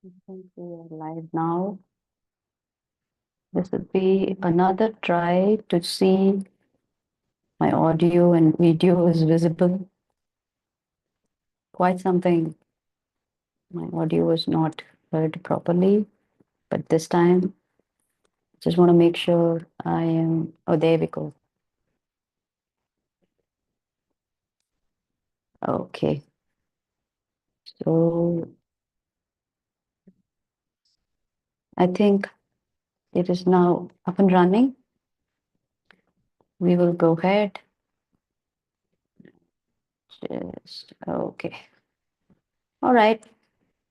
I think we are live now. This would be another try to see my audio and video is visible. Quite something. My audio was not heard properly, but this time, just want to make sure I am. Oh, there we go. Okay. So I think it is now up and running. We will go ahead. Just okay. All right.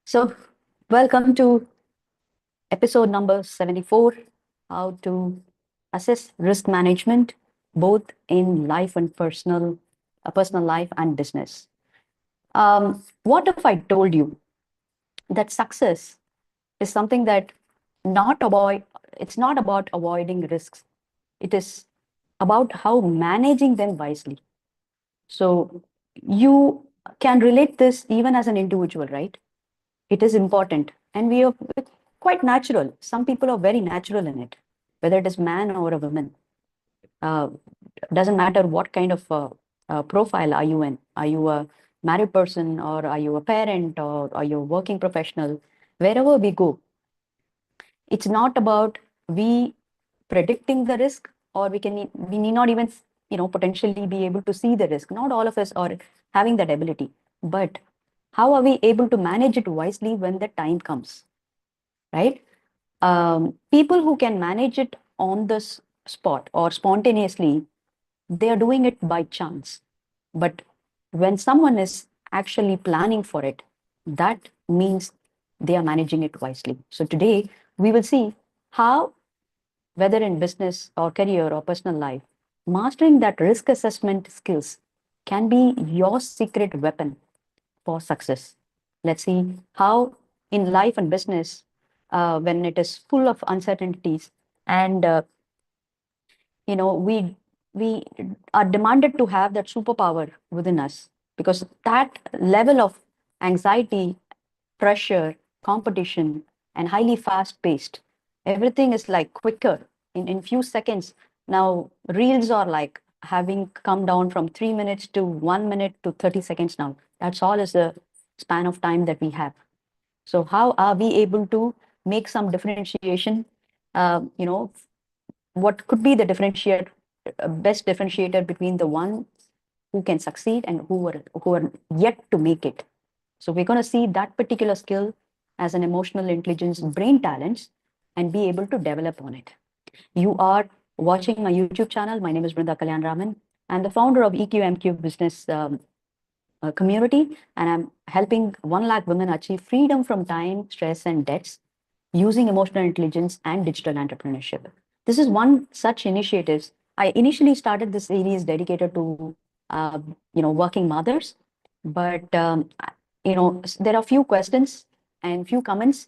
So, welcome to episode number 74, how to assess risk management both in life and personal life and business. What if I told you that success is something that not avoid, it's not about avoiding risks. It is about how managing them wisely. So you can relate this even as an individual, right? It is important. And we are quite natural. Some people are very natural in it, whether it is man or a woman. Uh, doesn't matter what kind of profile are you in. Are you a married person, or are you a parent, or are you a working professional? Wherever we go, it's not about we predicting the risk, or we need not even potentially be able to see the risk. Not all of us are having that ability, but how are we able to manage it wisely when the time comes, right? People who can manage it on the spot or spontaneously, they are doing it by chance. But when someone is actually planning for it, that means they are managing it wisely. So today we will see how, whether in business or career or personal life, mastering that risk assessment skills can be your secret weapon for success. Let's see how in life and business, when it is full of uncertainties, and we are demanded to have that superpower within us, because that level of anxiety, pressure, competition, and highly fast paced, everything is like quicker in few seconds. Now reels are like having come down from 3 minutes to 1 minute to 30 seconds. Now that's all is the span of time that we have. So how are we able to make some differentiation? You know, what could be the best differentiator between the ones who can succeed and who are yet to make it? So we're going to see that particular skill as an emotional intelligence brain talents and be able to develop on it. You are watching my YouTube channel. My name is Brinda Kalyan Raman. I'm the founder of EQMQ Business Community, and I'm helping 1 lakh women achieve freedom from time, stress, and debts using emotional intelligence and digital entrepreneurship. This is one such initiative. I initially started this series dedicated to working mothers, but there are few questions and few comments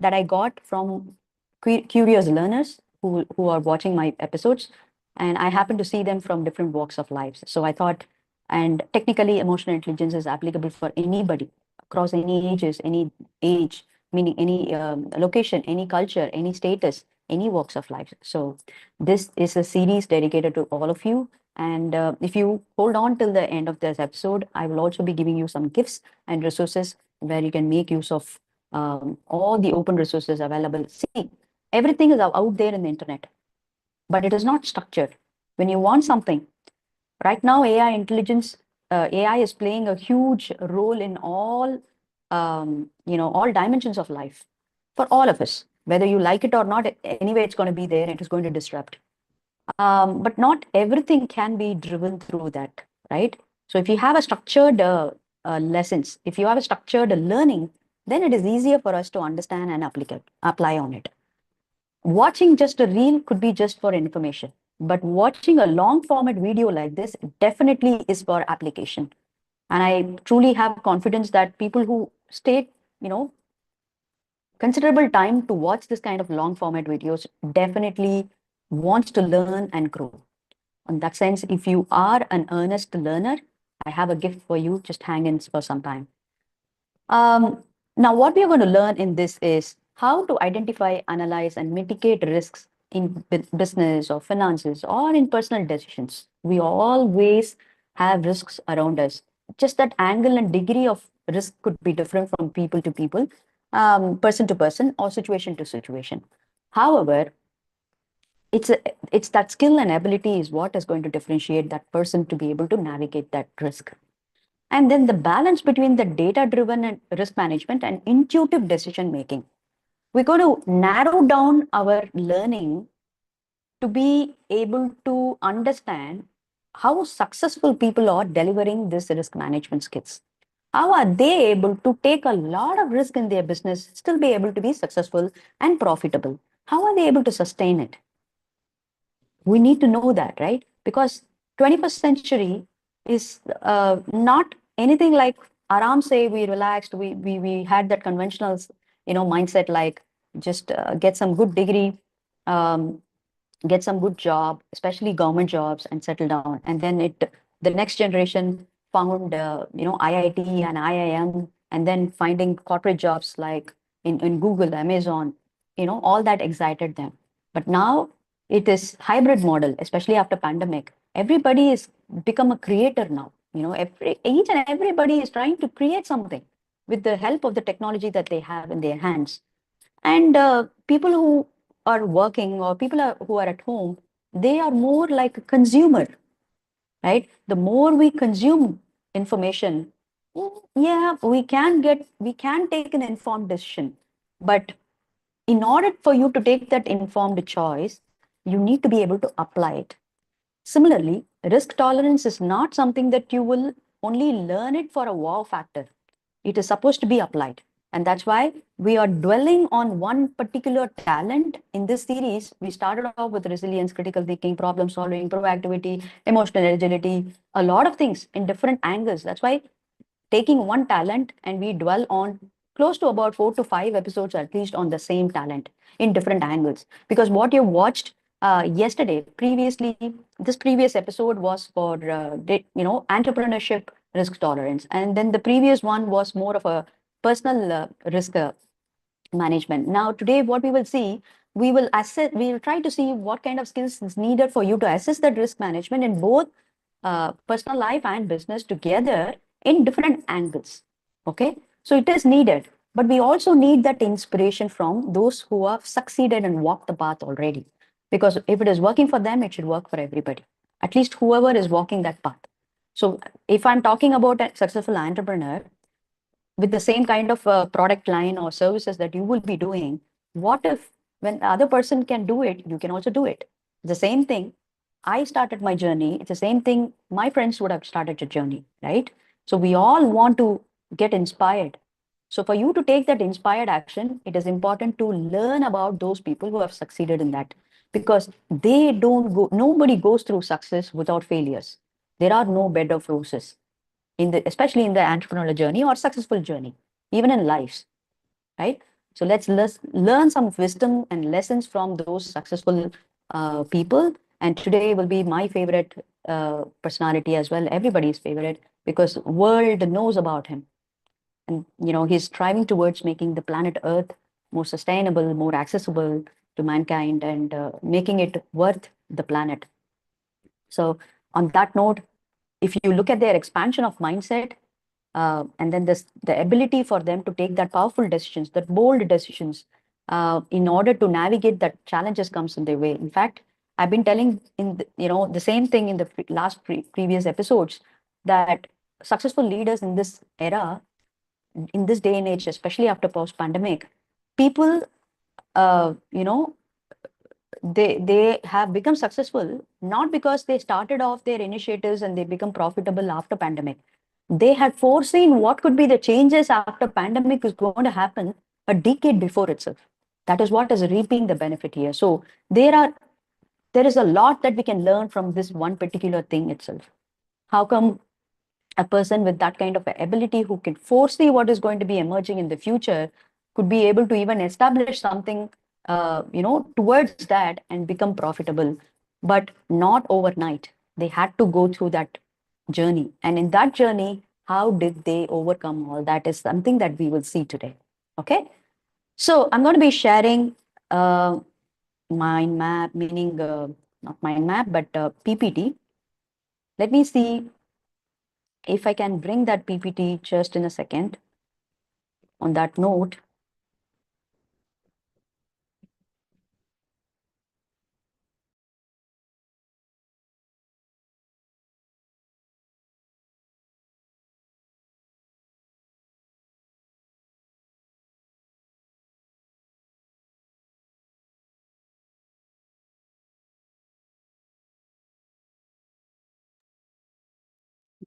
that I got from curious learners who are watching my episodes, and I happen to see them from different walks of life. So I thought, and technically, emotional intelligence is applicable for anybody across any ages, any age, meaning any location, any culture, any status, any walks of life. So this is a series dedicated to all of you. And if you hold on till the end of this episode, I will also be giving you some gifts and resources where you can make use of all the open resources available. See, everything is out there in the internet, but it is not structured. When you want something, right now, AI is playing a huge role in all dimensions of life for all of us. Whether you like it or not, anyway, it's going to be there. It is going to disrupt. But not everything can be driven through that, right? So if you have a structured lessons, if you have a structured learning, then it is easier for us to understand and apply on it. Watching just a reel could be just for information, but watching a long format video like this definitely is for application. And I truly have confidence that people who stay, you know, considerable time to watch this kind of long format videos definitely wants to learn and grow. In that sense, if you are an earnest learner, I have a gift for you. Just hang in for some time. Um, Now, what we are going to learn in this is how to identify, analyze, and mitigate risks in business or finances or in personal decisions. We always have risks around us. Just that angle and degree of risk could be different from people to people, person to person, or situation to situation. However, it's a, it's that skill and ability is what is going to differentiate that person to be able to navigate that risk. And then the balance between the data driven and risk management and intuitive decision making. We're going to narrow down our learning to be able to understand how successful people are delivering this risk management skills. How are they able to take a lot of risk in their business, still be able to be successful and profitable? How are they able to sustain it? We need to know that, right? Because 21st century is not anything like aram say we relaxed, we had that conventional, mindset, like just get some good degree, um, get some good job, especially government jobs, and settle down. And then the next generation found, IIT and IIM, and then finding corporate jobs like in Google, Amazon, all that excited them. But now it is hybrid model, especially after pandemic. Everybody is become a creator now. Each and everybody is trying to create something with the help of the technology that they have in their hands. And people who are working or who are at home, they are more like a consumer, right? The more we consume information, yeah, we can take an informed decision. But in order for you to take that informed choice, you need to be able to apply it. Similarly, risk tolerance is not something that you will only learn it for a wow factor. It is supposed to be applied. And that's why we are dwelling on one particular talent in this series. We started off with resilience, critical thinking, problem solving, proactivity, emotional agility, a lot of things in different angles. That's why taking one talent and we dwell on close to about 4 to 5 episodes at least on the same talent in different angles. Because what you watched yesterday, previously, this previous episode was for entrepreneurship, risk tolerance, and then the previous one was more of a personal risk management. Now, today, what we will see, we will assess, we will try to see what kind of skills is needed for you to assess that risk management in both personal life and business together in different angles. Okay, so it is needed, but we also need that inspiration from those who have succeeded and walked the path already. Because if it is working for them, it should work for everybody, at least whoever is walking that path. So, if I'm talking about a successful entrepreneur, with the same kind of product line or services that you will be doing, what if when the other person can do it, you can also do it? The same thing, I started my journey. It's the same thing my friends would have started a journey, right? So we all want to get inspired. So for you to take that inspired action, it is important to learn about those people who have succeeded in that, because they don't go, nobody goes through success without failures. There are no bed of roses in the, especially in the entrepreneurial journey or successful journey, even in lives, right? So let's learn some wisdom and lessons from those successful people. And today will be my favorite personality as well, everybody's favorite, because world knows about him. And he's striving towards making the planet Earth more sustainable, more accessible to mankind, and making it worth the planet. So on that note, if you look at their expansion of mindset, and then the ability for them to take that powerful decisions, that bold decisions, in order to navigate that challenges comes in their way. In fact, I've been telling the same thing in the previous episodes, that successful leaders in this era, in this day and age, especially after post pandemic, people, uh, you know, they have become successful not because they started off their initiatives and they become profitable after pandemic. They had foreseen what could be the changes after pandemic is going to happen a decade before itself. That is what is reaping the benefit here. So there is a lot that we can learn from this one particular thing itself. How come a person with that kind of ability who can foresee what is going to be emerging in the future could be able to even establish something towards that and become profitable, but not overnight. They had to go through that journey, and in that journey, how did they overcome all that is something that we will see today. Okay. So I'm going to be sharing mind map, meaning not mind map, but PPT. Let me see if I can bring that PPT just in a second. On that note,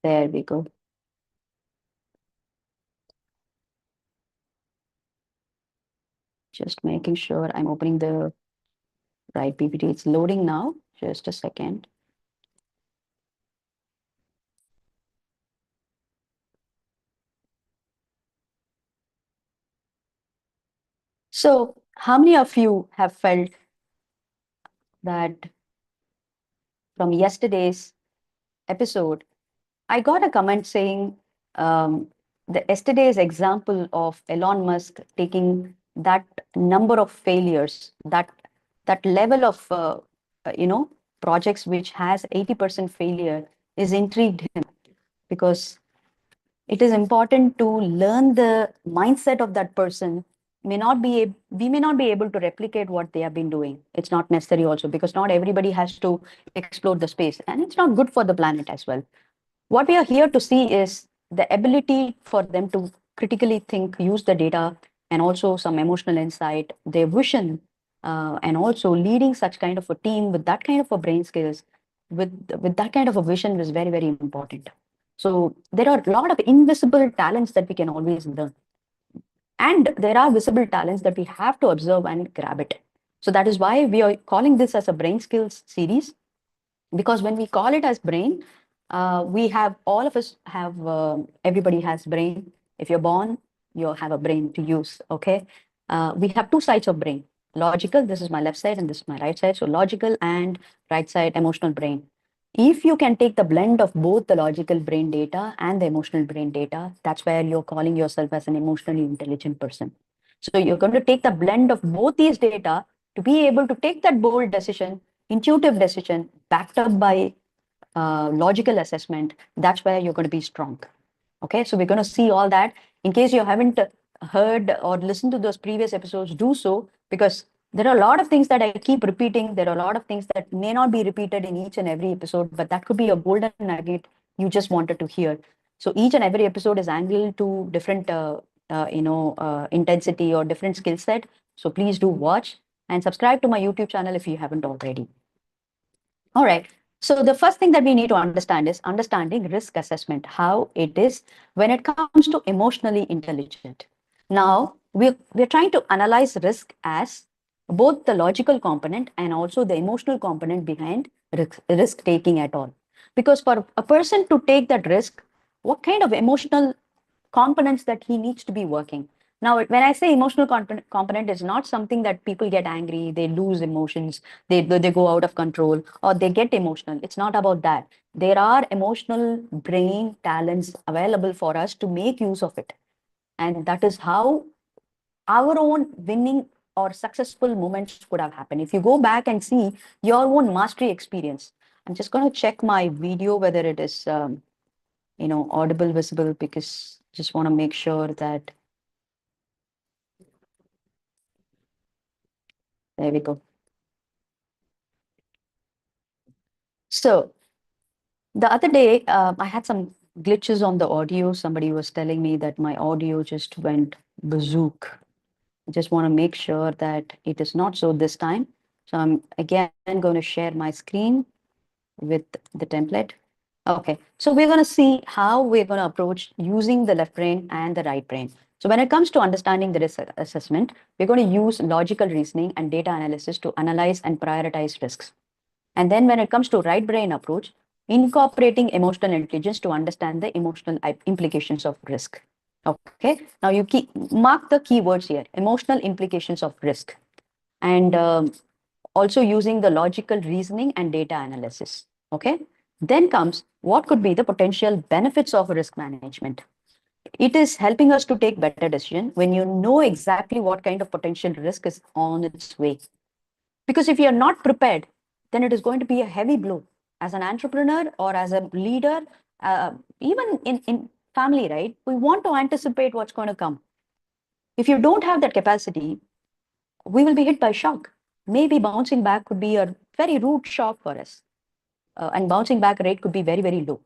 there we go. Just making sure I'm opening the right PPT. It's loading now. Just a second. So how many of you have felt that from yesterday's episode, I got a comment saying the yesterday's example of Elon Musk taking that number of failures, that level of projects which has 80% failure is intrigued him, because it is important to learn the mindset of that person. We may not be able to replicate what they have been doing. It's not necessary also, because not everybody has to explore the space, and it's not good for the planet as well. What we are here to see is the ability for them to critically think, use the data, and also some emotional insight, their vision, and also leading such kind of a team with that kind of a brain skills, with that kind of a vision is very, very important. So there are a lot of invisible talents that we can always learn. And there are visible talents that we have to observe and grab it. So that is why we are calling this as a brain skills series, because when we call it as brain, we have all of us have everybody has brain. If you're born, you have a brain to use. Okay, we have two sides of brain: logical, this is my left side, and this is my right side. So logical and right side, emotional brain. If you can take the blend of both the logical brain data and the emotional brain data, that's where you're calling yourself as an emotionally intelligent person. So you're going to take the blend of both these data to be able to take that bold decision, intuitive decision, backed up by logical assessment. That's where you're going to be strong. Okay, so we're going to see all that. In case you haven't heard or listened to those previous episodes, do so, because there are a lot of things that I keep repeating. There are a lot of things that may not be repeated in each and every episode, but that could be a golden nugget you just wanted to hear. So each and every episode is angled to different, intensity or different skill set. So please do watch and subscribe to my YouTube channel if you haven't already. All right. So the first thing that we need to understand is understanding risk assessment, how it is when it comes to emotionally intelligent. Now, we're trying to analyze risk as both the logical component and also the emotional component behind risk taking at all. Because for a person to take that risk, what kind of emotional components that he needs to be working. Now, when I say emotional component, is not something that people get angry, they lose emotions, they go out of control, or they get emotional. It's not about that. There are emotional brain talents available for us to make use of it. And that is how our own winning or successful moments could have happened. If you go back and see your own mastery experience, I'm just going to check my video whether it is audible, visible, because just want to make sure that there we go. So the other day, I had some glitches on the audio. Somebody was telling me that my audio just went bazook. I just want to make sure that it is not so this time. So I'm again going to share my screen with the template. Okay, so we're going to see how we're going to approach using the left brain and the right brain. So when it comes to understanding the risk assessment, we're going to use logical reasoning and data analysis to analyze and prioritize risks. And then when it comes to right brain approach, incorporating emotional intelligence to understand the emotional implications of risk. Okay, now you mark the keywords here: emotional implications of risk, and also using the logical reasoning and data analysis. Okay, then comes what could be the potential benefits of risk management. It is helping us to take better decision when you know exactly what kind of potential risk is on its way. Because if you're not prepared, then it is going to be a heavy blow as an entrepreneur or as a leader, even in family, right? We want to anticipate what's going to come. If you don't have that capacity, we will be hit by shock. Maybe bouncing back could be a very rude shock for us. And bouncing back rate could be very, very low.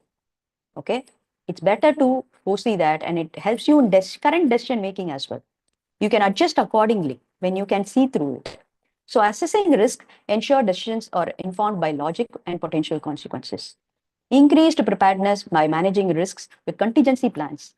Okay. It's better to foresee that, and it helps you in current decision making as well. You can adjust accordingly when you can see through it. So assessing risk ensure decisions are informed by logic and potential consequences. Increased preparedness by managing risks with contingency plans,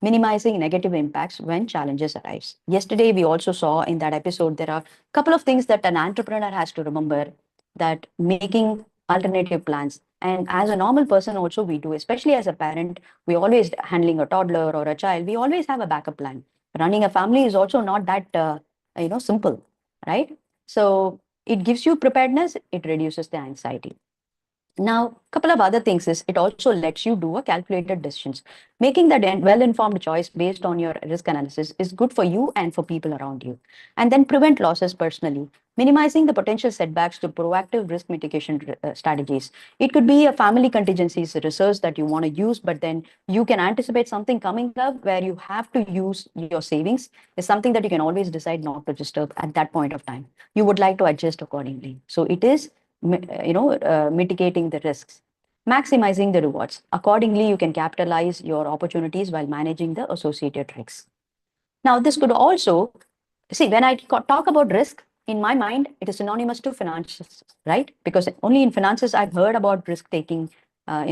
minimizing negative impacts when challenges arise. Yesterday, we also saw in that episode, there are a couple of things that an entrepreneur has to remember, that making alternative plans. And as a normal person also we do, especially as a parent, we always handling a toddler or a child, we always have a backup plan. Running a family is also not that, simple, right? So it gives you preparedness, it reduces the anxiety. Now, a couple of other things is it also lets you do a calculated decisions. Making that well-informed choice based on your risk analysis is good for you and for people around you. And then prevent losses personally, minimizing the potential setbacks to proactive risk mitigation strategies. It could be a family contingencies research that you want to use, but then you can anticipate something coming up where you have to use your savings is something that you can always decide not to disturb at that point of time. You would like to adjust accordingly. So it is mitigating the risks, maximizing the rewards. Accordingly, you can capitalize your opportunities while managing the associated risks. Now, this could also, see, when I talk about risk, in my mind, it is synonymous to finances, right? Because only in finances I've heard about risk taking,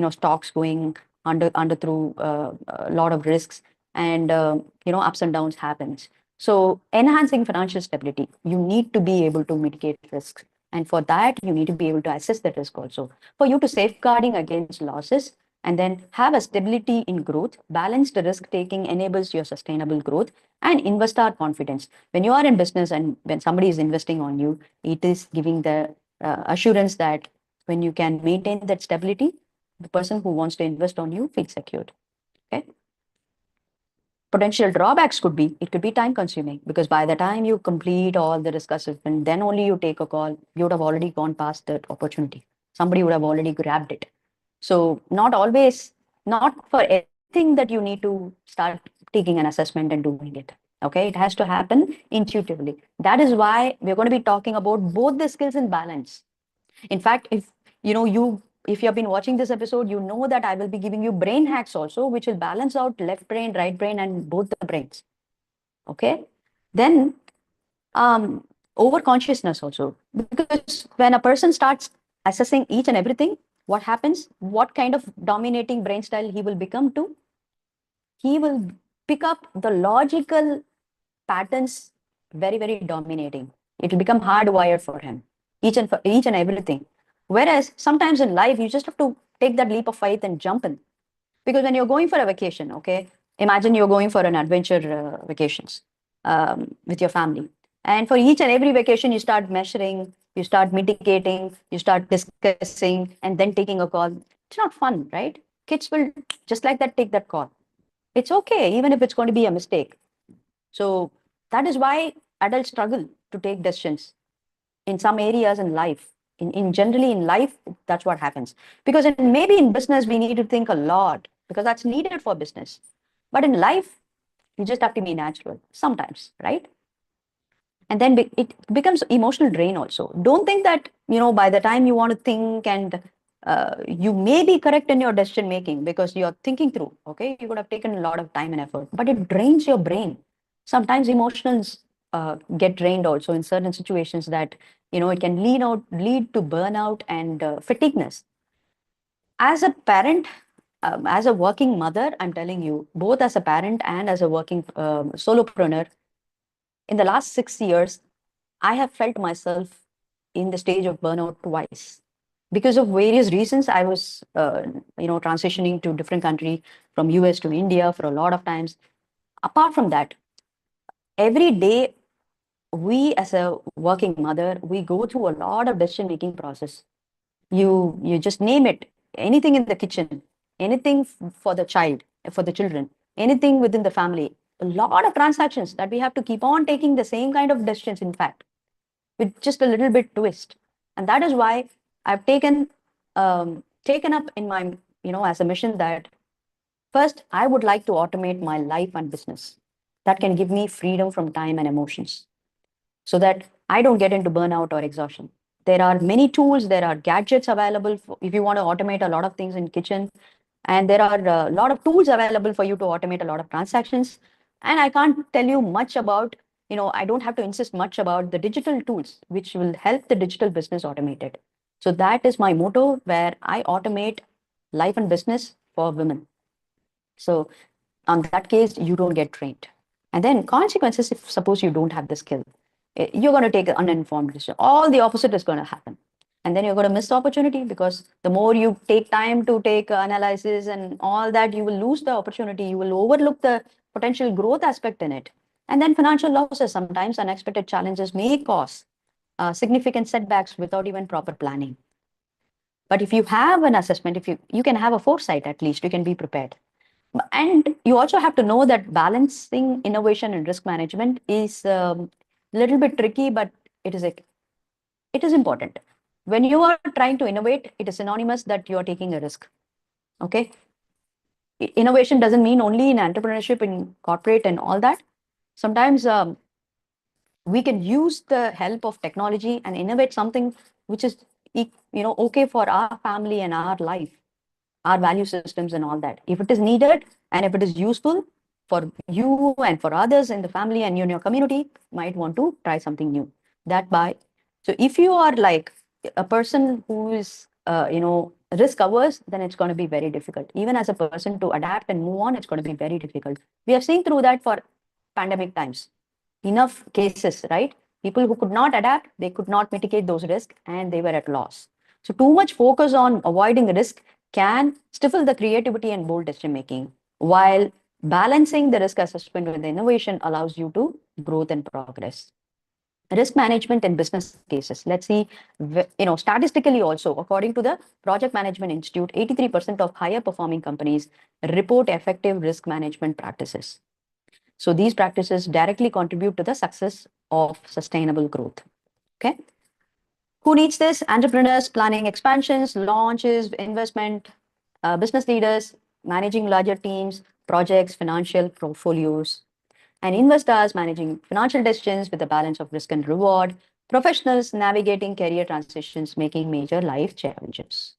stocks going under through a lot of risks, and ups and downs happens. So enhancing financial stability, you need to be able to mitigate risks. And for that, you need to be able to assess the risk also. For you to safeguarding against losses, and then have a stability in growth. Balanced risk taking enables your sustainable growth and investor confidence. When you are in business and when somebody is investing on you, it is giving the assurance that when you can maintain that stability, the person who wants to invest on you feels secured. Okay. Potential drawbacks could be, it could be time consuming, because by the time you complete all the risk assessment, then only you take a call, you would have already gone past that opportunity. Somebody would have already grabbed it. So not always, not for everything that you need to start taking an assessment and doing it. Okay, it has to happen intuitively. That is why we're going to be talking about both the skills in balance. In fact, if you have been watching this episode, you know that I will be giving you brain hacks also, which will balance out left brain, right brain, and both the brains. Okay. Then over consciousness also, because when a person starts assessing each and everything, what happens, what kind of dominating brain style he will become to, he will pick up the logical patterns very, very dominating. It will become hardwired for him, each and everything. Whereas sometimes in life, you just have to take that leap of faith and jump in. Because when you're going for a vacation, okay, imagine you're going for an adventure vacations with your family. And for each and every vacation, you start measuring, you start mitigating, you start discussing, and then taking a call. It's not fun, right? Kids will just like that take that call. It's okay, even if it's going to be a mistake. So that is why adults struggle to take decisions in some areas in life. In generally in life, that's what happens. Because maybe in business, we need to think a lot because that's needed for business. But in life, you just have to be natural sometimes, right? And then it becomes emotional drain also. Don't think that, by the time you want to think and you may be correct in your decision making because you're thinking through, okay? You could have taken a lot of time and effort, but it drains your brain. Sometimes emotions get drained also in certain situations that, it can lead to burnout and fatigueness. As a parent, as a working mother, I'm telling you, both as a parent and as a working solopreneur, in the last 6 years, I have felt myself in the stage of burnout twice. Because of various reasons, I was, transitioning to different country from US to India for a lot of times. Apart from that, every day, we as a working mother, we go through a lot of decision making process. You just name it, anything in the kitchen, anything for the child, for the children. anything within the family, a lot of transactions that we have to keep on taking the same kind of decisions, in fact, with just a little bit twist. And that is why I've taken up in my, as a mission that first, I would like to automate my life and business. That can give me freedom from time and emotions so that I don't get into burnout or exhaustion. There are many tools, there are gadgets available if you want to automate a lot of things in kitchen. And there are a lot of tools available for you to automate a lot of transactions. And I can't tell you much about, I don't have to insist much about the digital tools, which will help the digital business automate it. So that is my motto where I automate life and business for women. So on that case, you don't get trained. And then consequences, if suppose you don't have the skill, you're going to take an uninformed decision. All the opposite is going to happen. And then you're going to miss the opportunity because the more you take time to take analysis and all that, you will lose the opportunity. You will overlook the potential growth aspect in it. And then financial losses, sometimes unexpected challenges may cause significant setbacks without even proper planning. But if you have an assessment, if you can have a foresight, at least you can be prepared. And you also have to know that balancing innovation and risk management is a little bit tricky, but it is important. When you are trying to innovate, it is synonymous that you are taking a risk. Okay. Innovation doesn't mean only in entrepreneurship, in corporate and all that. Sometimes we can use the help of technology and innovate something which is okay for our family and our life, our value systems and all that. If it is needed and if it is useful for you and for others in the family and in your community, might want to try something new. So if you are like a person who is risk averse, then it's going to be very difficult. Even as a person to adapt and move on, it's going to be very difficult. We have seen through that for pandemic times. Enough cases, right? People who could not adapt, they could not mitigate those risks and they were at loss. So too much focus on avoiding risk can stifle the creativity and bold decision making, while balancing the risk assessment with the innovation allows you to growth and progress. Risk management in business cases. Let's see, statistically also, according to the Project Management Institute, 83% of higher performing companies report effective risk management practices. So these practices directly contribute to the success of sustainable growth. Okay. Who needs this? Entrepreneurs planning expansions, launches, investment, business leaders managing larger teams, projects, financial portfolios, and investors managing financial decisions with a balance of risk and reward, professionals navigating career transitions, making major life challenges.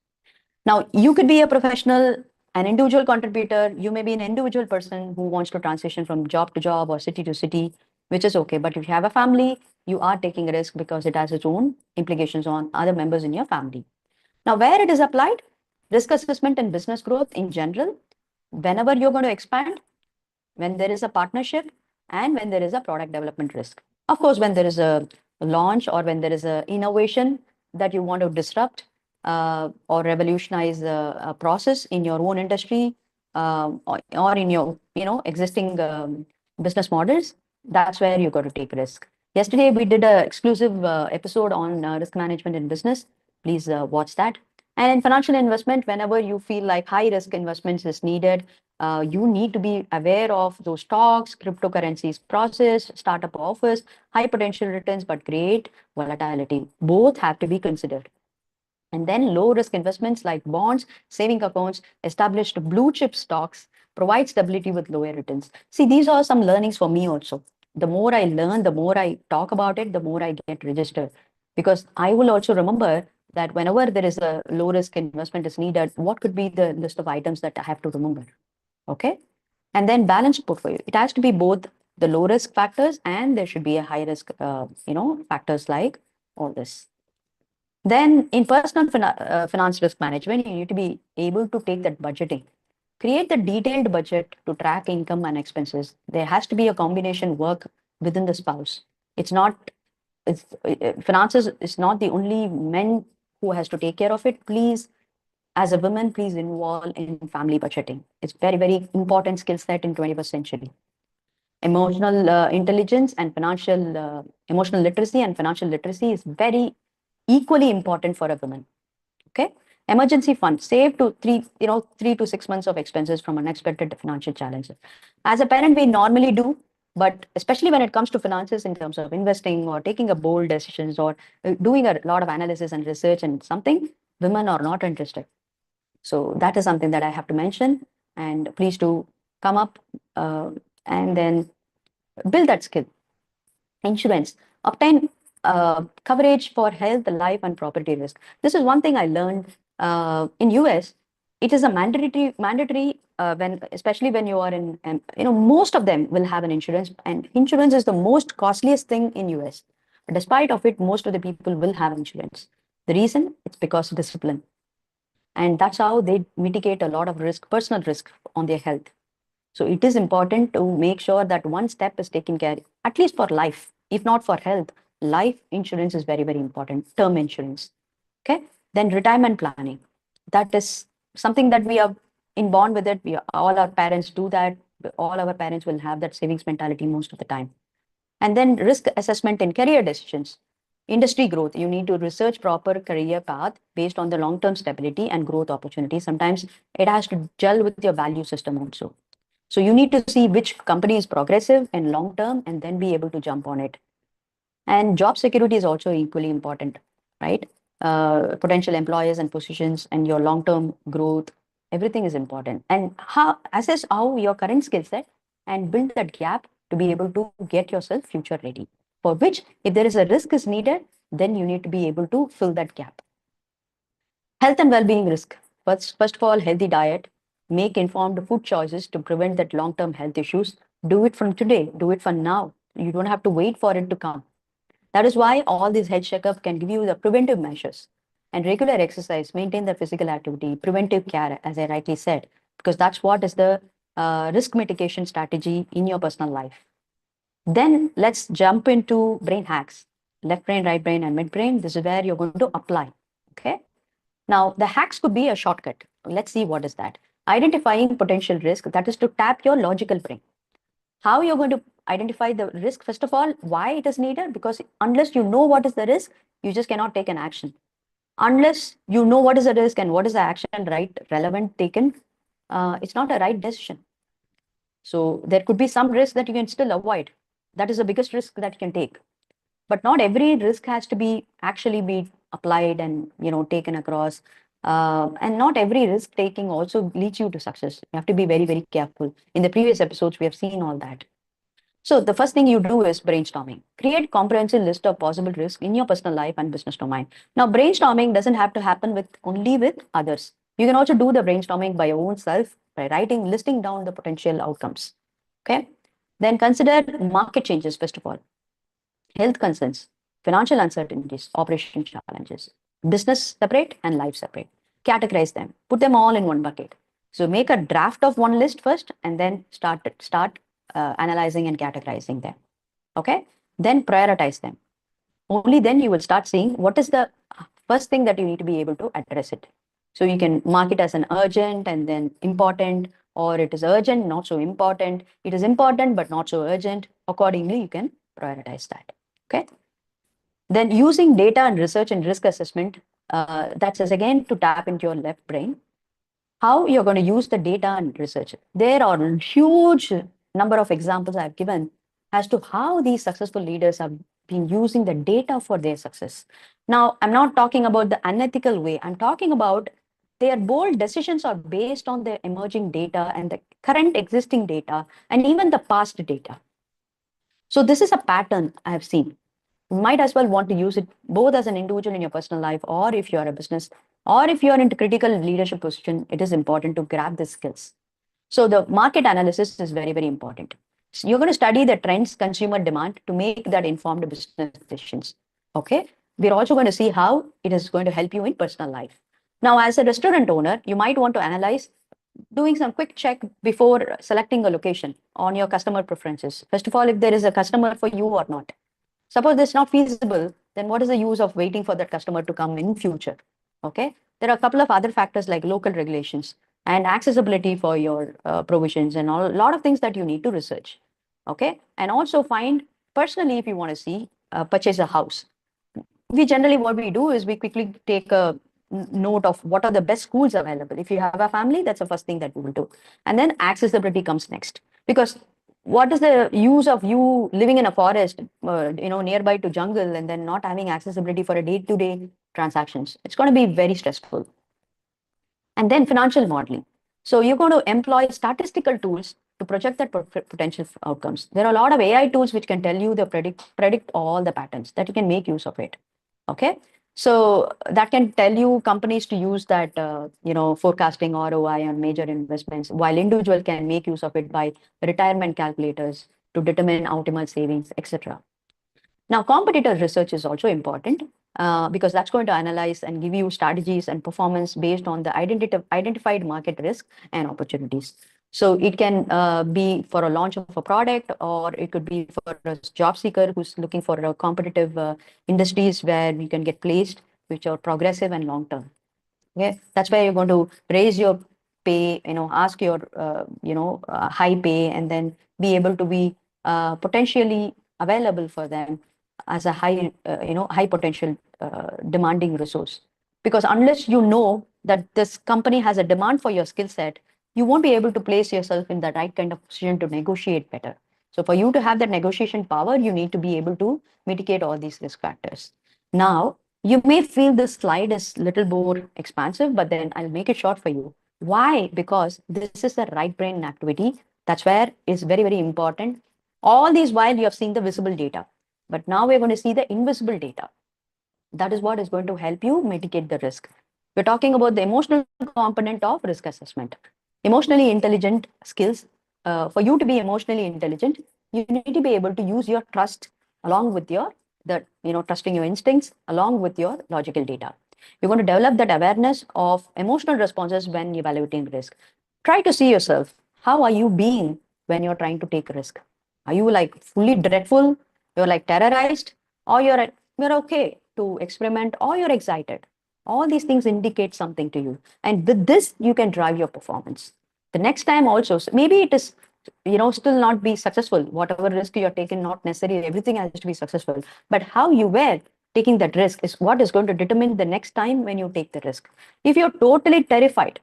Now, you could be a professional, an individual contributor. You may be an individual person who wants to transition from job to job or city to city, which is okay. But if you have a family, you are taking a risk because it has its own implications on other members in your family. Now, where it is applied, risk assessment and business growth in general, whenever you're going to expand, when there is a partnership, and when there is a product development risk. Of course, when there is a launch or when there is a innovation that you want to disrupt or revolutionize a process in your own industry or in your existing business models, that's where you got to take risk. Yesterday, we did an exclusive episode on risk management in business. Please watch that. And in financial investment, whenever you feel like high risk investments is needed, you need to be aware of those stocks, cryptocurrencies process, startup offers, high potential returns, but great volatility. Both have to be considered. And then low risk investments like bonds, saving accounts, established blue chip stocks provide stability with lower returns. See, these are some learnings for me also. The more I learn, the more I talk about it, the more I get registered. Because I will also remember that whenever there is a low risk investment is needed, what could be the list of items that I have to remember? Okay. And then balanced portfolio. It has to be both the low risk factors and there should be a high risk, factors like all this. Then in personal finance risk management, you need to be able to take that budgeting. Create the detailed budget to track income and expenses. There has to be a combination work within the spouse. It's not, finances is not the only men who has to take care of it. Please, as a woman, please involve in family budgeting. It's very, very important skill set in 21st century. Emotional intelligence and emotional literacy and financial literacy is very equally important for a woman. Okay. Emergency fund, save to 3 to 6 months of expenses from unexpected financial challenges. As a parent, we normally do, but especially when it comes to finances in terms of investing or taking a bold decisions or doing a lot of analysis and research and something, women are not interested. So that is something that I have to mention. And please do come up uh, and then build that skill. Insurance, obtain coverage for health, life, and property risk. This is one thing I learned in US. It is a mandatory when, especially when you are in, most of them will have an insurance, and insurance is the most costliest thing in US. But despite of it, most of the people will have insurance. The reason, it's because of discipline, and that's how they mitigate a lot of risk, personal risk on their health. So it is important to make sure that one step is taken care, at least for life, if not for health. Life insurance is very, very important, term insurance. Okay. Then retirement planning. That is something that we are inborn with it. All our parents do that. All our parents will have that savings mentality most of the time. And then risk assessment and career decisions. Industry growth. You need to research proper career path based on the long-term stability and growth opportunities. Sometimes it has to gel with your value system also. So you need to see which company is progressive and long term and then be able to jump on it. And job security is also equally important, right? Potential employers and positions and your long term growth, everything is important. And how assess how your current skill set and build that gap to be able to get yourself future ready. For which, if there is a risk is needed, then you need to be able to fill that gap. Health and well-being risk. First of all, healthy diet. Make informed food choices to prevent that long-term health issues. Do it from today. Do it from now. You don't have to wait for it to come. That is why all these health checkup can give you the preventive measures. And regular exercise, maintain the physical activity, preventive care, as I rightly said, because that's what is the risk mitigation strategy in your personal life. Then let's jump into brain hacks. Left brain, right brain, and midbrain. This is where you're going to apply. Okay. Now, the hacks could be a shortcut. Let's see what is that. Identifying potential risk, that is to tap your logical brain. How you're going to identify the risk, first of all, why it is needed, because unless you know what is the risk, you just cannot take an action. Unless you know what is the risk and what is the action right, relevant, taken, it's not a right decision. So there could be some risk that you can still avoid. That is the biggest risk that you can take. But not every risk has to be actually be applied and taken across. And not every risk taking also leads you to success. You have to be very, very careful. In the previous episodes, we have seen all that. So the first thing you do is brainstorming. Create comprehensive list of possible risks in your personal life and business domain. Now, brainstorming doesn't have to happen with only with others. You can also do the brainstorming by your own self by listing down the potential outcomes. Okay. Then consider market changes first of all, health concerns, financial uncertainties, operation challenges, business separate and life separate. Categorize them, put them all in one bucket. So make a draft of one list first and then start analyzing and categorizing them. Okay, then prioritize them. Only then you will start seeing what is the first thing that you need to be able to address it. So you can mark it as an urgent and then important, or it is urgent, not so important. It is important, but not so urgent. Accordingly, you can prioritize that. Okay. Then using data and research and risk assessment, that's again to tap into your left brain. How you're going to use the data and research. There are huge number of examples I've given as to how these successful leaders have been using the data for their success. Now, I'm not talking about the unethical way. I'm talking about their bold decisions are based on the emerging data and the current existing data and even the past data. So this is a pattern I have seen. You might as well want to use it both as an individual in your personal life, or if you're a business, or if you're into critical leadership position, it is important to grab the skills. So the market analysis is very, very important. So you're going to study the trends, consumer demand to make that informed business decisions. Okay. We're also going to see how it is going to help you in personal life. Now, as a restaurant owner, you might want to analyze doing some quick check before selecting a location on your customer preferences. First of all, if there is a customer for you or not. Suppose this is not feasible, then what is the use of waiting for that customer to come in future? Okay. There are a couple of other factors like local regulations and accessibility for your provisions and a lot of things that you need to research. Okay. And also find personally, if you want to see, purchase a house. We generally, what we do is we quickly take a note of what are the best schools available. If you have a family, that's the first thing that we will do. And then accessibility comes next. Because what is the use of you living in a forest, nearby to jungle, and then not having accessibility for a day-to-day transactions? It's going to be very stressful. And then financial modeling. So you're going to employ statistical tools to project that potential outcomes. There are a lot of AI tools which can tell you the predict all the patterns that you can make use of it. Okay, so that can tell you companies to use that forecasting ROI on major investments, while individual can make use of it by retirement calculators to determine optimal savings, etc. Now, competitor research is also important because that's going to analyze and give you strategies and performance based on the identified market risk and opportunities. So it can be for a launch of a product, or it could be for a job seeker who's looking for a competitive industries where you can get placed, which are progressive and long term. Okay, that's where you're going to raise your pay, ask your high pay, and then be able to be potentially available for them as a high potential demanding resource. Because unless you know that this company has a demand for your skill set, you won't be able to place yourself in the right kind of position to negotiate better. So for you to have that negotiation power, you need to be able to mitigate all these risk factors. Now, you may feel this slide is a little more expansive, but then I'll make it short for you. Why? Because this is the right brain activity. That's where it's very, very important. All these while you have seen the visible data, but now we're going to see the invisible data. That is what is going to help you mitigate the risk. We're talking about the emotional component of risk assessment. Emotionally intelligent skills. For you to be emotionally intelligent, you need to be able to use your trust along with your trusting your instincts along with your logical data. You're going to develop that awareness of emotional responses when evaluating risk. Try to see yourself. How are you being when you're trying to take risk? Are you like fully dreadful? You're like terrorized, or you're okay to experiment, or you're excited? All these things indicate something to you, and with this you can drive your performance the next time also. Maybe it is still not be successful. Whatever risk you're taking, not necessarily everything has to be successful, but how you were taking that risk is what is going to determine the next time when you take the risk. If you're totally terrified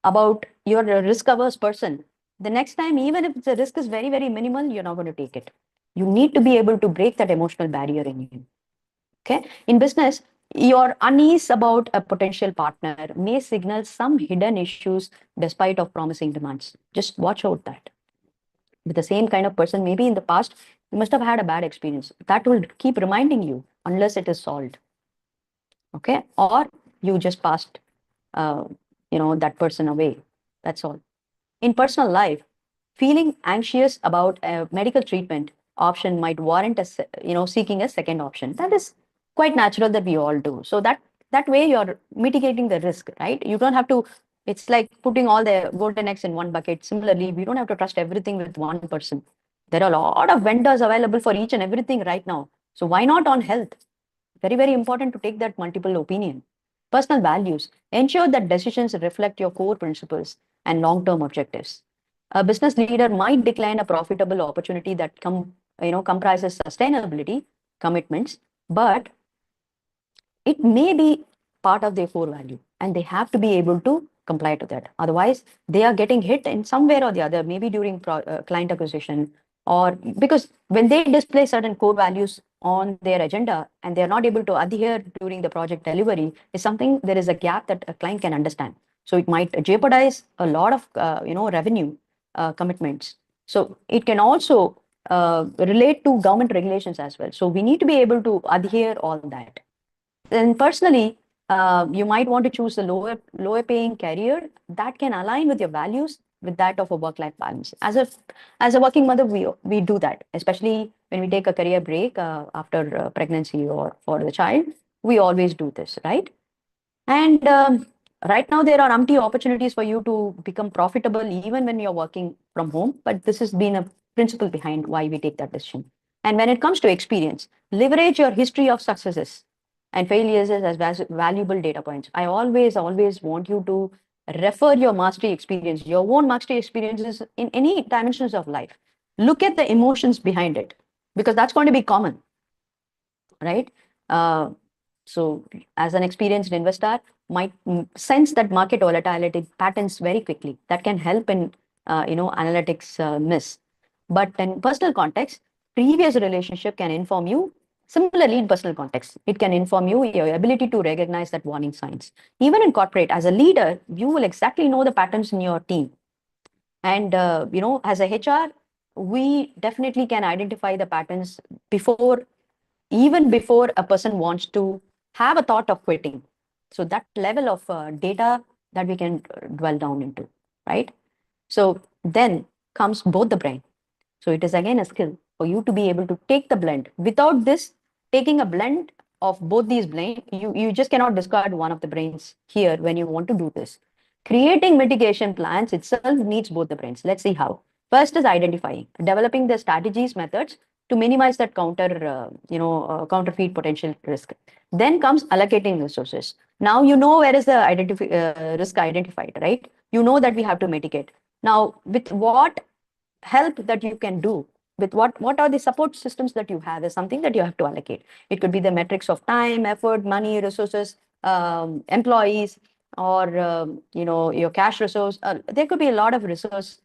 about you're a risk averse person, the next time, even if the risk is very, very minimal, you're not going to take it. You need to be able to break that emotional barrier in you. Okay, in business, your unease about a potential partner may signal some hidden issues despite of promising demands. Just watch out that with the same kind of person, maybe in the past you must have had a bad experience. That will keep reminding you unless it is solved. Okay, or you just passed that person away. That's all. In personal life, feeling anxious about a medical treatment option might warrant seeking a second option. That is quite natural that we all do. So that way you're mitigating the risk, right? You don't have to. It's like putting all the golden eggs in one bucket. Similarly, we don't have to trust everything with one person. There are a lot of vendors available for each and everything right now. So why not on health? Very, very important to take that multiple opinion. Personal values. Ensure that decisions reflect your core principles and long-term objectives. A business leader might decline a profitable opportunity that comprises sustainability commitments, but it may be part of their core value, and they have to be able to comply to that. Otherwise, they are getting hit in some way or the other, maybe during client acquisition, or because when they display certain core values on their agenda and they're not able to adhere during the project delivery, is something, there is a gap that a client can understand. So it might jeopardize a lot of revenue commitments. So it can also relate to government regulations as well. So we need to be able to adhere all that. Then personally, you might want to choose a lower paying career that can align with your values, with that of a work-life balance. As a working mother, we do that, especially when we take a career break after pregnancy or for the child. We always do this, right? And right now, there are empty opportunities for you to become profitable even when you're working from home. But this has been a principle behind why we take that decision. And when it comes to experience, leverage your history of successes and failures as valuable data points. I always want you to refer your mastery experience, your own mastery experiences in any dimensions of life. Look at the emotions behind it, because that's going to be common, right? So as an experienced investor, might sense that market volatility patterns very quickly. That can help in analytics miss. But in personal context, previous relationship can inform you. Similarly, in personal context, it can inform you your ability to recognize that warning signs. Even in corporate, as a leader, you will exactly know the patterns in your team. And as a HR, we definitely can identify the patterns before, even before a person wants to have a thought of quitting. So that level of data that we can dwell down into, right? So then comes both the brain. So it is again a skill for you to be able to take the blend. Without this, taking a blend of both these brain, you just cannot discard one of the brains here when you want to do this. Creating mitigation plans itself needs both the brains. Let's see how. First is identifying, developing the strategies, methods to minimize that counterfeit potential risk. Then comes allocating resources. Now you know where is the risk identified, right? You know that we have to mitigate. Now, with what help that you can do, with what are the support systems that you have, is something that you have to allocate. It could be the metrics of time, effort, money, resources, employees, or your cash resource. There could be a lot of resource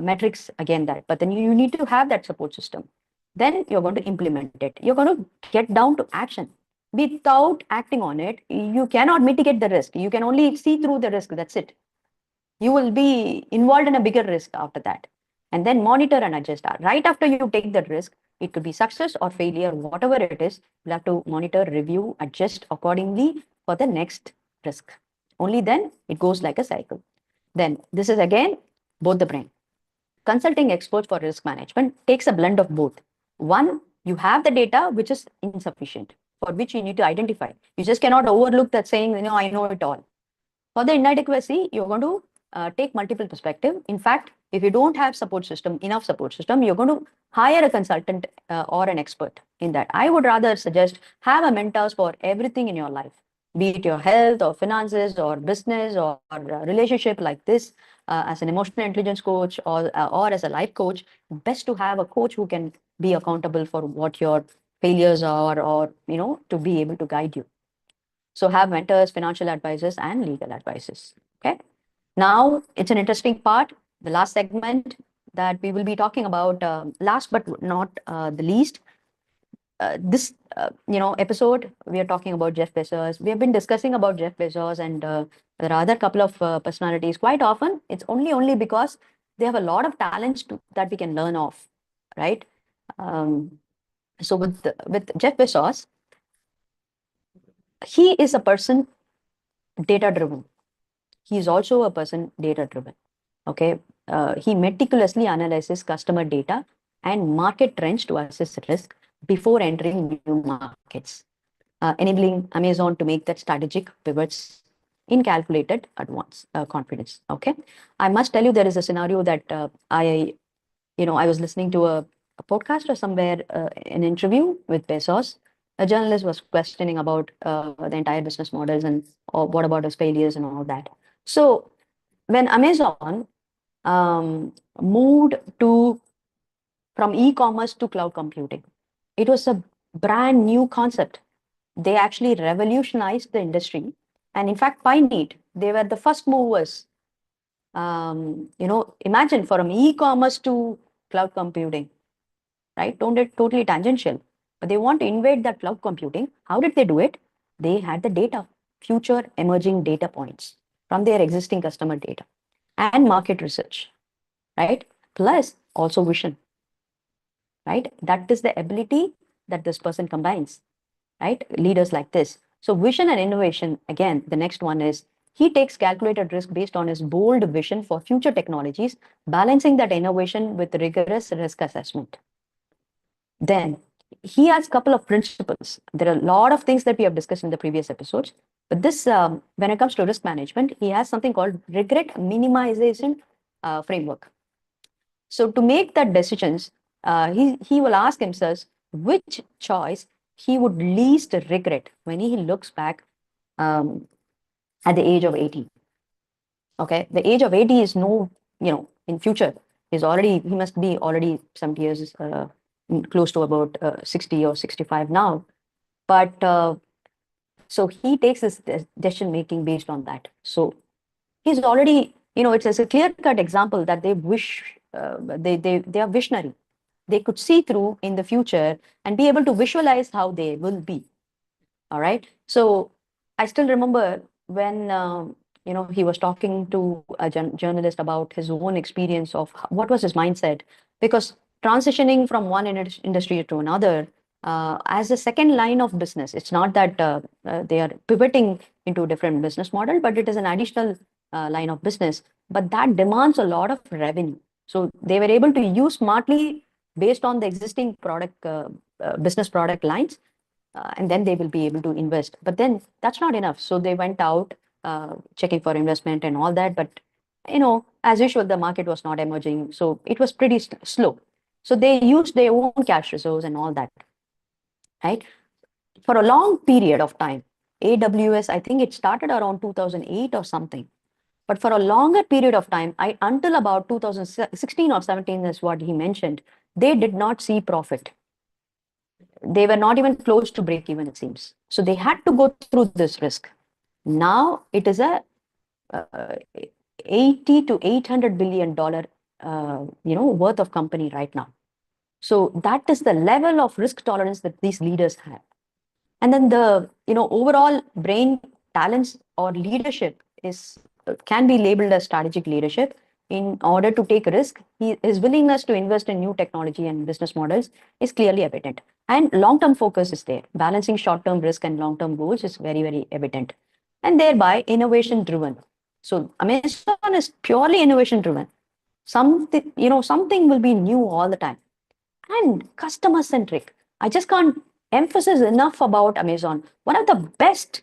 metrics again that, but then you need to have that support system. Then you're going to implement it. You're going to get down to action. Without acting on it, you cannot mitigate the risk. You can only see through the risk. That's it. You will be involved in a bigger risk after that. And then monitor and adjust. Right after you take that risk, it could be success or failure, whatever it is, you'll have to monitor, review, adjust accordingly for the next risk. Only then it goes like a cycle. Then this is again both the brain. Consulting experts for risk management takes a blend of both. One, you have the data which is insufficient, for which you need to identify. You just cannot overlook that saying, I know it all. For the inadequacy, you're going to take multiple perspective. In fact, if you don't have enough support system, you're going to hire a consultant or an expert in that. I would rather suggest have a mentors for everything in your life, be it your health or finances or business or relationship like this, as an emotional intelligence coach or as a life coach. Best to have a coach who can be accountable for what your failures are, or to be able to guide you. So have mentors, financial advisors, and legal advisors. Okay. Now it's an interesting part, the last segment that we will be talking about. Last but not the least, this episode we are talking about Jeff Bezos. We have been discussing about Jeff Bezos and there are other couple of personalities. Quite often, it's only because they have a lot of talents that we can learn of, right? So with Jeff Bezos, he is a person data driven. He is also a person data driven. Okay. He meticulously analyzes customer data and market trends to assess risk before entering new markets, enabling Amazon to make that strategic pivots in calculated advance confidence. Okay. I must tell you, there is a scenario that I was listening to a podcast or somewhere, an interview with Bezos. A journalist was questioning about the entire business models and what about his failures and all that. So when Amazon moved from e-commerce to cloud computing, it was a brand new concept. They actually revolutionized the industry and in fact pioneered. They were the first movers. Imagine from e-commerce to cloud computing, right? Totally tangential, but they want to invade that cloud computing. How did they do it? They had the data, future emerging data points from their existing customer data and market research, right? Plus also vision, right? That is the ability that this person combines, right? Leaders like this. So vision and innovation, again, the next one is he takes calculated risk based on his bold vision for future technologies, balancing that innovation with rigorous risk assessment. Then he has a couple of principles. There are a lot of things that we have discussed in the previous episodes, but this, when it comes to risk management, he has something called regret minimization framework. So to make that decisions, he will ask himself which choice he would least regret when he looks back at the age of 80. Okay, the age of 80 is in future is already, he must be already some years close to about 60 or 65 now. But So he takes his decision making based on that. So he's already, it's a clear cut example that they wish, they are visionary. They could see through in the future and be able to visualize how they will be. All right. So I still remember when he was talking to a journalist about his own experience of what was his mindset, because transitioning from one industry to another as a second line of business, it's not that they are pivoting into a different business model, but it is an additional line of business. But that demands a lot of revenue. So they were able to use smartly based on the existing product business product lines, and then they will be able to invest. But then that's not enough. So they went out checking for investment and all that. But as usual, the market was not emerging, so it was pretty slow. So they used their own cash reserves and all that, right? For a long period of time, AWS, I think it started around 2008 or something. But for a longer period of time, until about 2016 or 17 is what he mentioned, they did not see profit. They were not even close to break even, it seems. So they had to go through this risk. Now it is a uh, 80 to 800 billion dollar worth of company right now. So that is the level of risk tolerance that these leaders have. And then the overall brain talents or leadership is can be labeled as strategic leadership. In order to take risk, his willingness to invest in new technology and business models is clearly evident. And long-term focus is there. Balancing short-term risk and long-term goals is very, very evident. And thereby innovation driven. So Amazon is purely innovation driven. Something will be new all the time. And customer centric. I just can't emphasize enough about Amazon. One of the best,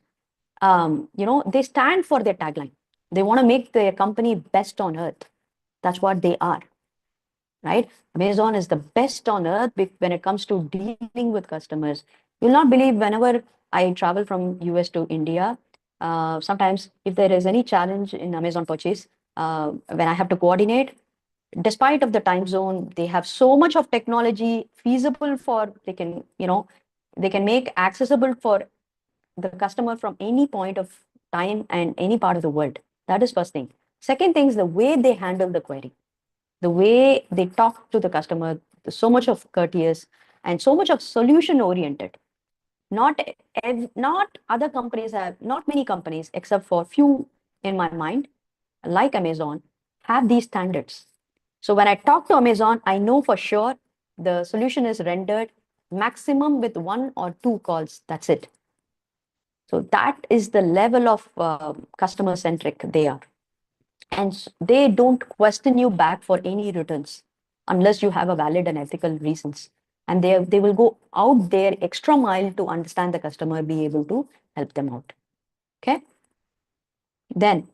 they stand for their tagline. They want to make their company best on earth. That's what they are, right? Amazon is the best on earth when it comes to dealing with customers. You'll not believe, whenever I travel from US to India, sometimes if there is any challenge in Amazon purchase, when I have to coordinate, despite of the time zone, they have so much of technology feasible for, they can make accessible for the customer from any point of time and any part of the world. That is first thing. Second thing is the way they handle the query, the way they talk to the customer, so much of courteous and so much of solution oriented. Not other companies have, not many companies except for few in my mind, like Amazon, have these standards. So when I talk to Amazon, I know for sure the solution is rendered maximum with 1 or 2 calls. That's it. So that is the level of customer centric they are. And they don't question you back for any returns unless you have a valid and ethical reasons. And they will go out there extra mile to understand the customer, be able to help them out. Okay. Then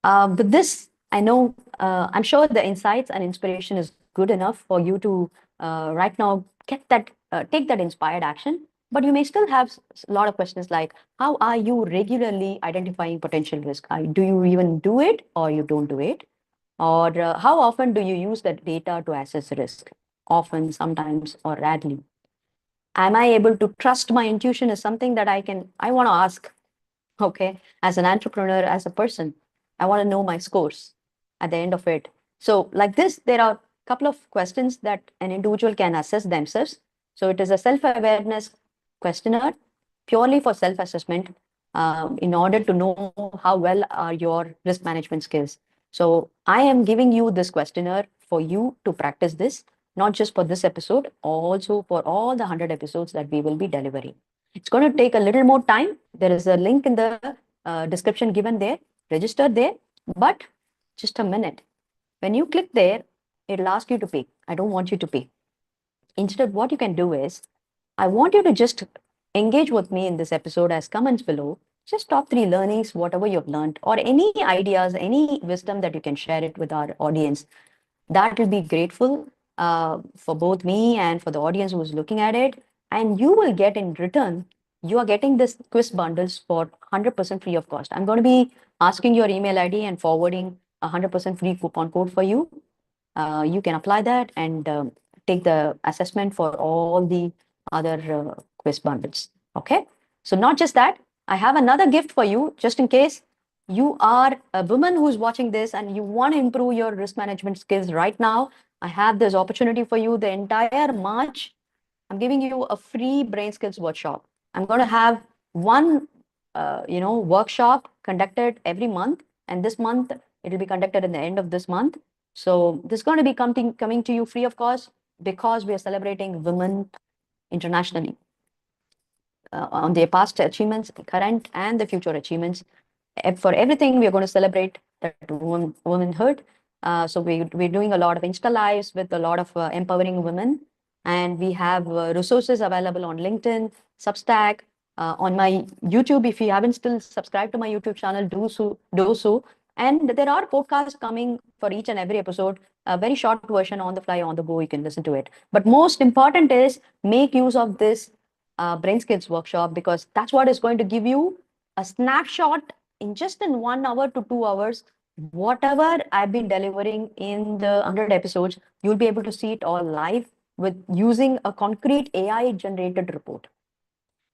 with this, I know, I'm sure the insights and inspiration is good enough for you to right now take that inspired action. But you may still have a lot of questions like, how are you regularly identifying potential risk? Do you even do it, or you don't do it? Or how often do you use that data to assess risk? Often, sometimes, or rarely. Am I able to trust my intuition is something that I want to ask. Okay, as an entrepreneur, as a person, I want to know my scores at the end of it. So like this, there are a couple of questions that an individual can assess themselves. So it is a self-awareness questionnaire purely for self-assessment, in order to know how well are your risk management skills. So I am giving you this questionnaire for you to practice this, not just for this episode, also for all the 100 episodes that we will be delivering. It's going to take a little more time. There is a link in the description given there. Register there, but just a minute. When you click there, it'll ask you to pay. I don't want you to pay. Instead, what you can do is, I want you to just engage with me in this episode as comments below. Just top 3 learnings, whatever you've learned, or any ideas, any wisdom that you can share it with our audience. That will be grateful for both me and for the audience who is looking at it. And you will get in return, you are getting this quiz bundles for 100% free of cost. I'm going to be asking your email ID and forwarding a 100% free coupon code for you. You can apply that and take the assessment for all the other quiz bundles. Okay. So not just that, I have another gift for you, just in case you are a woman who's watching this and you want to improve your risk management skills right now. I have this opportunity for you the entire March. I'm giving you a free brain skills workshop. I'm going to have one, workshop conducted every month, and this month it will be conducted at the end of this month. So this is going to be coming to you free of cost because we are celebrating women internationally on their past achievements, current and the future achievements. For everything, we are going to celebrate that womanhood. So we're doing a lot of Insta lives with a lot of empowering women. And we have resources available on LinkedIn, Substack, on my YouTube. If you haven't still subscribed to my YouTube channel, do so, do so. And there are podcasts coming for each and every episode, a very short version on the fly, on the go, you can listen to it. But most important is make use of this brain skills workshop, because that's what is going to give you a snapshot in just in 1 hour to 2 hours. Whatever I've been delivering in the 100 episodes, you'll be able to see it all live with using a concrete AI generated report.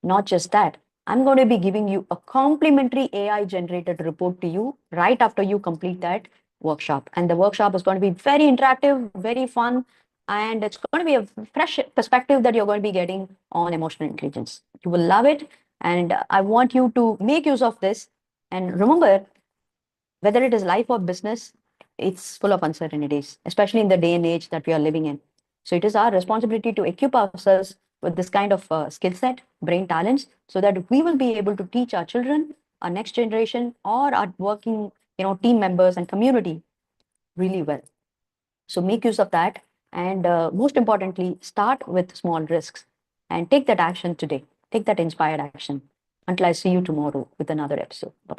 Not just that, I'm going to be giving you a complimentary AI generated report to you right after you complete that workshop. And the workshop is going to be very interactive, very fun, and it's going to be a fresh perspective that you're going to be getting on emotional intelligence. You will love it. And I want you to make use of this. And remember, whether it is life or business, it's full of uncertainties, especially in the day and age that we are living in. So it is our responsibility to equip ourselves with this kind of skill set, brain talents, so that we will be able to teach our children, our next generation, or our working, team members and community really well. So make use of that. And most importantly, start with small risks and take that action today. Take that inspired action. Until I see you tomorrow with another episode. Bye bye.